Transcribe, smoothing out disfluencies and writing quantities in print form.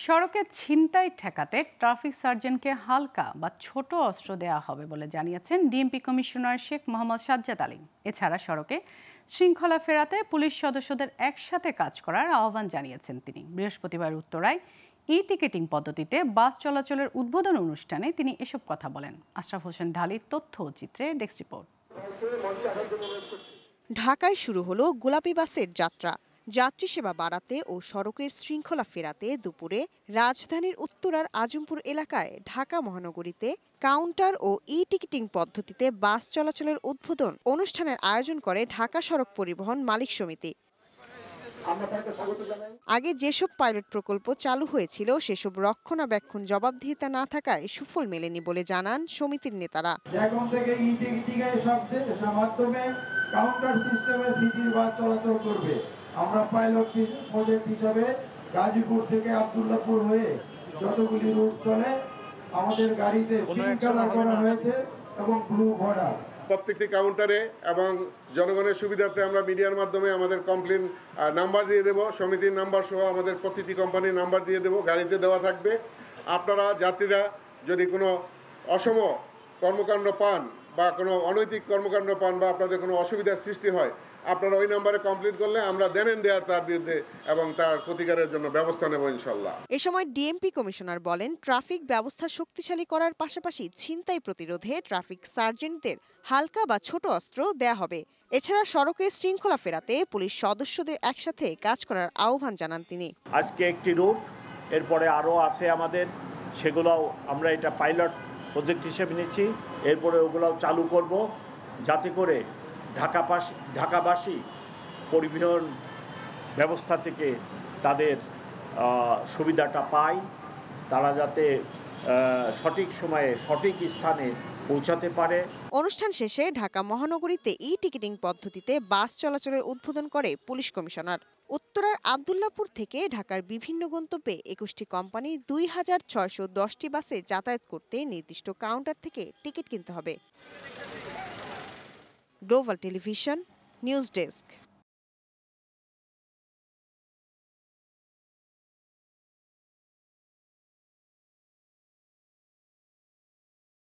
সড়কে ছিনতাই ঠেকাতে ট্রাফিক সার্জনকে হালকা বা ছোট অস্ত্র দেওয়া হবে বলে জানিয়েছেন ডিএমপি কমিশনার শেখ মোহাম্মদ সাজ্জাদ আলী। এছাড়া সড়কে শৃঙ্খলা ফেরাতে পুলিশ সদস্যদের একসাথে কাজ করার আহ্বান জানিয়েছেন তিনি। বৃহস্পতিবার উত্তরায় টিকেটিং পদ্ধতিতে বাস চলাচলের উদ্বোধন অনুষ্ঠানে তিনি এসব কথা বলেন। আশরাফ হোসেন ঢালির তথ্য ও চিত্রে ডেস্ক রিপোর্ট। ঢাকায় শুরু হলো গোলাপি বাসের যাত্রা। যাত্রী সেবা বাড়াতে ও সড়কের শৃঙ্খলা ফেরাতে দুপুরে রাজধানীর উত্তরার আজমপুর এলাকায় ঢাকা মহানগরীতে কাউন্টার ও টিকেটিং পদ্ধতিতে বাস চলাচলের উদ্বোধন অনুষ্ঠানের আয়োজন করে ঢাকা সড়ক পরিবহন মালিক সমিতি। আগে যেসব পাইলট প্রকল্প চালু হয়েছিল সেসব রক্ষণাবেক্ষণ জবাবদিহিতা না থাকায় সুফল মেলেনি বলে জানান সমিতির নেতারা। এখন থেকে মাধ্যমে কাউন্টার সিস্টেমে সিটির বাস চলাচল করবে। আমরা পাইলট প্রজেক্ট হিসাবে গাজীপুর থেকে আব্দুল্লাহপুর হয়ে যতগুলি রুট চলে আমাদের গাড়িতে পিঙ্ক কালার করা হয়েছে এবং ব্লু বর্ডার। প্রত্যেকটি কাউন্টারে এবং জনগণের সুবিধার্থে আমরা মিডিয়ার মাধ্যমে আমাদের কমপ্লেন নাম্বার দিয়ে দেব, সমিতির নাম্বার সহ আমাদের প্রতিটি কোম্পানির নাম্বার দিয়ে দেব, গাড়িতে দেওয়া থাকবে। আপনারা যাত্রীরা যদি কোনো অসম কর্মকাণ্ড পান বা কোনো অনৈতিক কর্মকাণ্ড পান বা আপনাদের কোনো অসুবিধার সৃষ্টি হয়, আপনারা ওই নাম্বারে কমপ্লিট করলে আমরা দেয়ার তার বিরুদ্ধে এবং তার প্রতিকারের জন্য ব্যবস্থা নেব ইনশাল্লাহ। এ সময় ডিএমপি কমিশনার বলেন, ট্রাফিক ব্যবস্থা শক্তিশালী করার পাশাপাশি ছিনতাই প্রতিরোধে ট্রাফিক সার্জেন্টদের হালকা বা ছোট অস্ত্র দেয়া হবে। এছাড়া সড়কে শৃঙ্খলা ফেরাতে পুলিশ সদস্যদের একসাথে কাজ করার আহ্বান জানান তিনি। আজকে একটি রুট, এরপরে আরও আছে আমাদের, সেগুলোও আমরা এটা পাইলট প্রজেক্ট হিসেবে নিচ্ছি। এরপরে ওগুলোও চালু করব যাতে করে ঢাকাবাসী পরিবহন ব্যবস্থা থেকে তাদের সুবিধাটা পায়, তারা যাতে সঠিক সময়ে সঠিক স্থানে পৌঁছাতে পারে। অনুষ্ঠান শেষে ঢাকা মহানগরীতে টিকেটিং পদ্ধতিতে বাস চলাচলের উদ্বোধন করে পুলিশ কমিশনার। উত্তরার আব্দুল্লাহপুর থেকে ঢাকার বিভিন্ন গন্তব্যে ২১টি কোম্পানির ২,৬১০টি বাসে যাতায়াত করতে নির্দিষ্ট কাউন্টার থেকে টিকিট কিনতে হবে। Global television news desk.